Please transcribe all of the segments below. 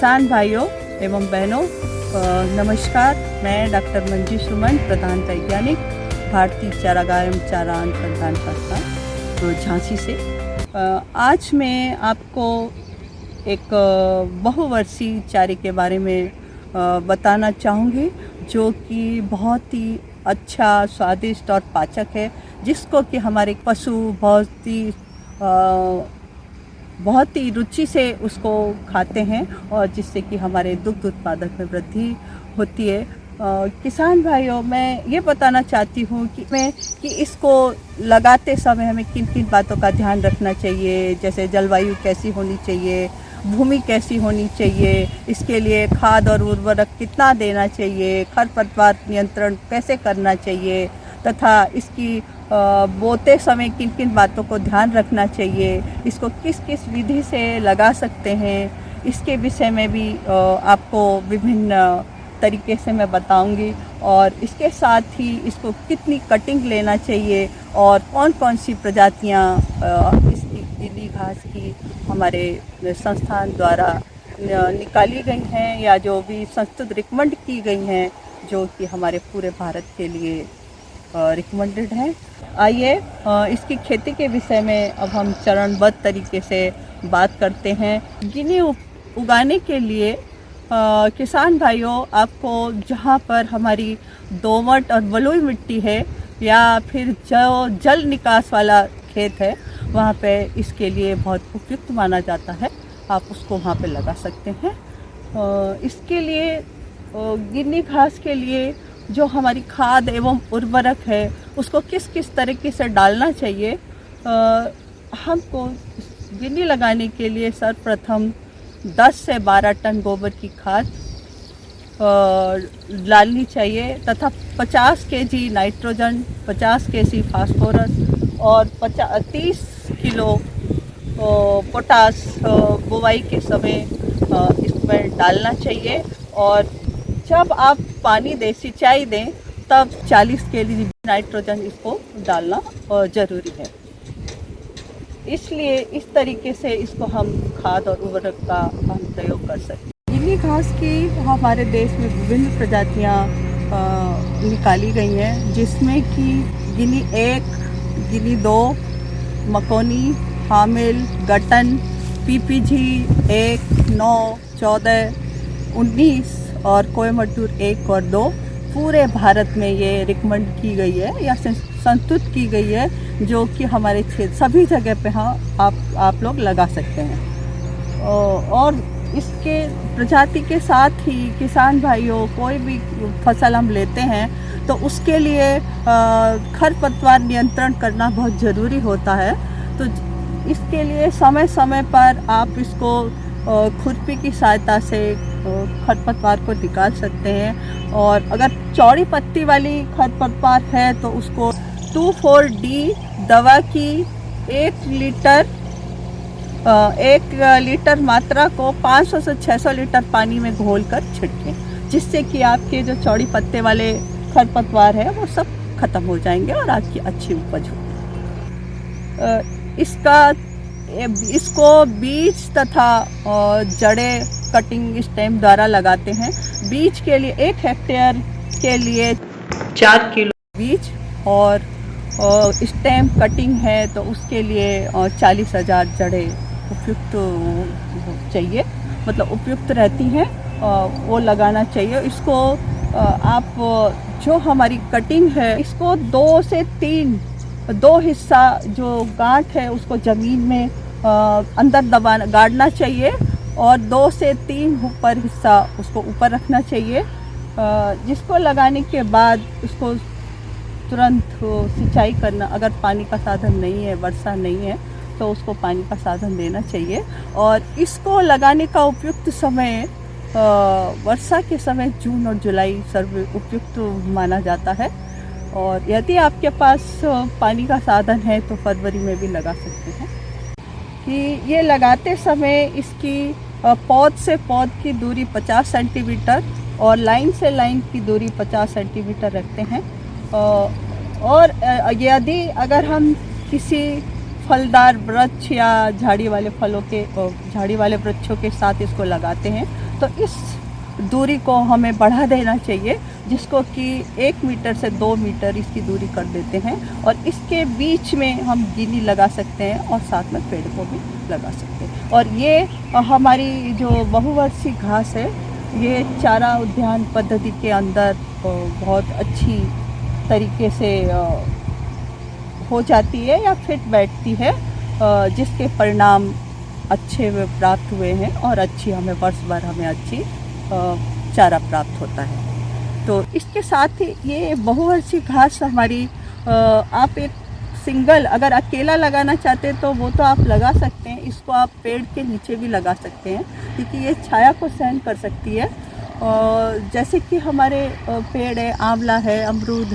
किसान भाइयों एवं बहनों, नमस्कार। मैं डॉक्टर मंजू सुमन, प्रधान वैज्ञानिक, भारतीय चारागाह एवं चारा अनुसंधान संस्थान झांसी से। आज मैं आपको एक बहुवर्षीय चारे के बारे में बताना चाहूँगी, जो कि बहुत ही अच्छा, स्वादिष्ट और पाचक है, जिसको कि हमारे पशु बहुत ही रुचि से उसको खाते हैं और जिससे कि हमारे दुग्ध उत्पादन में वृद्धि होती है। किसान भाइयों, मैं ये बताना चाहती हूँ कि इसको लगाते समय हमें किन किन बातों का ध्यान रखना चाहिए, जैसे जलवायु कैसी होनी चाहिए, भूमि कैसी होनी चाहिए, इसके लिए खाद और उर्वरक कितना देना चाहिए, खरपतवार नियंत्रण कैसे करना चाहिए, तथा इसकी बोते समय किन किन बातों को ध्यान रखना चाहिए, इसको किस किस विधि से लगा सकते हैं, इसके विषय में भी आपको विभिन्न तरीके से मैं बताऊंगी। और इसके साथ ही इसको कितनी कटिंग लेना चाहिए और कौन कौन सी प्रजातियां इसकी गीली घास की हमारे संस्थान द्वारा निकाली गई हैं या जो भी संस्तुत रिकमेंड की गई हैं, जो कि हमारे पूरे भारत के लिए रिकमेंडेड है। आइए इसकी खेती के विषय में अब हम चरणबद्ध तरीके से बात करते हैं। गिनी उगाने के लिए किसान भाइयों, आपको जहाँ पर हमारी दोमट और बलुई मिट्टी है या फिर जो जल निकास वाला खेत है, वहाँ पे इसके लिए बहुत उपयुक्त माना जाता है। आप उसको वहाँ पे लगा सकते हैं। इसके लिए गिनी घास के लिए जो हमारी खाद एवं उर्वरक है, उसको किस किस तरीके से डालना चाहिए। हमको गिनी लगाने के लिए सर्वप्रथम 10 से 12 टन गोबर की खाद डालनी चाहिए तथा 50 केजी नाइट्रोजन, 50 केजी फास्फोरस और 30 किलो पोटास बुवाई के समय इसमें डालना चाहिए। और जब आप पानी दें, सिंचाई दें, तब 40 केजी नाइट्रोजन इसको डालना ज़रूरी है। इसलिए इस तरीके से इसको हम खाद और उर्वरक का हम प्रयोग कर सकते हैं। गिनी घास की हमारे देश में विभिन्न प्रजातियां निकाली गई हैं, जिसमें कि गिनी 1, गिनी 2, मकोनी, हामिल, गटन, पीपीजी 1, 9, 14, 19 और कोयमटूर 1 और 2 पूरे भारत में ये रिकमेंड की गई है या संस्तुत की गई है, जो कि हमारे क्षेत्र सभी जगह पे आप लोग लगा सकते हैं। और इसके प्रजाति के साथ ही किसान भाइयों, कोई भी फसल हम लेते हैं तो उसके लिए खरपतवार नियंत्रण करना बहुत ज़रूरी होता है। तो इसके लिए समय समय पर आप इसको खुरपी की सहायता से खरपतवार को निकाल सकते हैं। और अगर चौड़ी पत्ती वाली खरपतवार है तो उसको 2,4-D दवा की 1 लीटर मात्रा को 500 से 600 लीटर पानी में घोलकर छिड़कें, जिससे कि आपके जो चौड़ी पत्ते वाले खरपतवार है वो सब खत्म हो जाएंगे और आपकी अच्छी उपज होगी। इसको बीज तथा जड़ें कटिंग स्टेम द्वारा लगाते हैं। बीज के लिए 1 हेक्टेयर के लिए 4 किलो बीज और स्टेम कटिंग है तो उसके लिए 40,000 जड़ें उपयुक्त चाहिए, मतलब उपयुक्त रहती हैं, वो लगाना चाहिए। इसको आप जो हमारी कटिंग है, इसको 2 से 3 2 हिस्सा जो गांठ है उसको ज़मीन में अंदर गाड़ना चाहिए और 2 से 3 ऊपर हिस्सा उसको ऊपर रखना चाहिए। जिसको लगाने के बाद उसको तुरंत सिंचाई करना, अगर पानी का साधन नहीं है, वर्षा नहीं है, तो उसको पानी का साधन देना चाहिए। और इसको लगाने का उपयुक्त समय वर्षा के समय जून और जुलाई सर्व उपयुक्त माना जाता है। और यदि आपके पास पानी का साधन है तो फरवरी में भी लगा सकते हैं। कि ये लगाते समय इसकी पौध से पौध की दूरी 50 सेंटीमीटर और लाइन से लाइन की दूरी 50 सेंटीमीटर रखते हैं। और यदि अगर हम किसी फलदार वृक्ष या झाड़ी वाले वृक्षों के साथ इसको लगाते हैं तो इस दूरी को हमें बढ़ा देना चाहिए, जिसको कि 1 मीटर से 2 मीटर इसकी दूरी कर देते हैं। और इसके बीच में हम गिनी लगा सकते हैं और साथ में पेड़ को भी लगा सकते हैं। और ये हमारी जो बहुवर्षीय घास है, ये चारा उद्यान पद्धति के अंदर बहुत अच्छी तरीके से हो जाती है या फिट बैठती है, जिसके परिणाम अच्छे प्राप्त हुए हैं और अच्छी हमें वर्ष भर हमें अच्छी चारा प्राप्त होता है। तो इसके साथ ही ये बहुवर्षीय घास हमारी आप एक सिंगल अगर अकेला लगाना चाहते हैं तो वो तो आप लगा सकते हैं। इसको आप पेड़ के नीचे भी लगा सकते हैं, क्योंकि ये छाया को सहन कर सकती है। और जैसे कि हमारे पेड़ है, आंवला है, अमरूद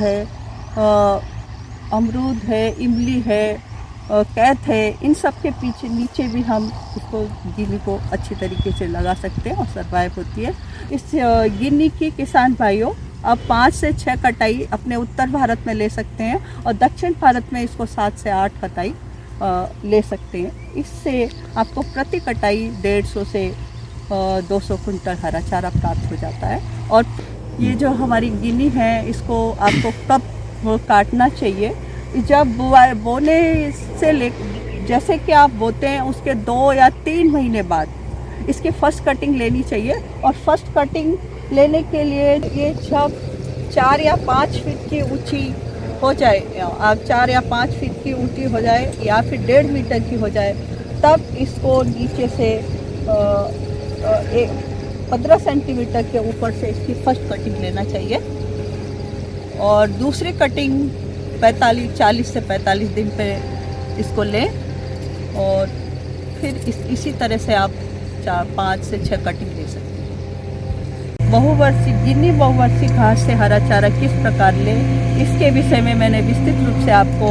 है, इमली है, कैथ है, इन सब के पीछे नीचे भी हम इसको गिन्नी को अच्छी तरीके से लगा सकते हैं और सर्वाइव होती है। इस गिन्नी की किसान भाइयों अब 5 से 6 कटाई अपने उत्तर भारत में ले सकते हैं और दक्षिण भारत में इसको 7 से 8 कटाई ले सकते हैं। इससे आपको प्रति कटाई 150 से 200 कुंटल हरा चारा प्राप्त हो जाता है। और ये जो हमारी गिन्नी है, इसको आपको कब काटना चाहिए? जब बोने से ले जैसे कि आप बोते हैं उसके 2 या 3 महीने बाद इसकी फर्स्ट कटिंग लेनी चाहिए। और फर्स्ट कटिंग लेने के लिए ये जब 4 या 5 फीट की ऊंची हो जाए, आप 4 या 5 फीट की ऊंची हो जाए या फिर 1.5 मीटर की हो जाए, तब इसको नीचे से 15 सेंटीमीटर के ऊपर से इसकी फर्स्ट कटिंग लेना चाहिए। और दूसरी कटिंग 40 से 45 दिन पे इसको लें और फिर इसी तरह से आप 5 से 6 कटिंग ले सकते हैं। गिन्नी बहुवर्षीय घास से हरा चारा किस प्रकार लें, इसके विषय में मैंने विस्तृत रूप से आपको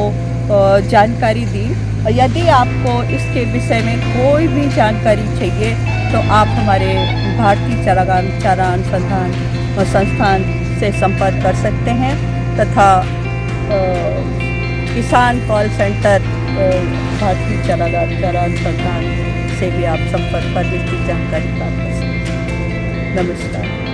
जानकारी दी। और यदि आपको इसके विषय में कोई भी जानकारी चाहिए तो आप हमारे भारतीय चारा अनुसंधान संस्थान से संपर्क कर सकते हैं तथा किसान कॉल सेंटर भारतीय चारा अनुसंधान से भी आप संपर्क कर विस्तृत जानकारी प्राप्त कर सकते हैं। नमस्कार।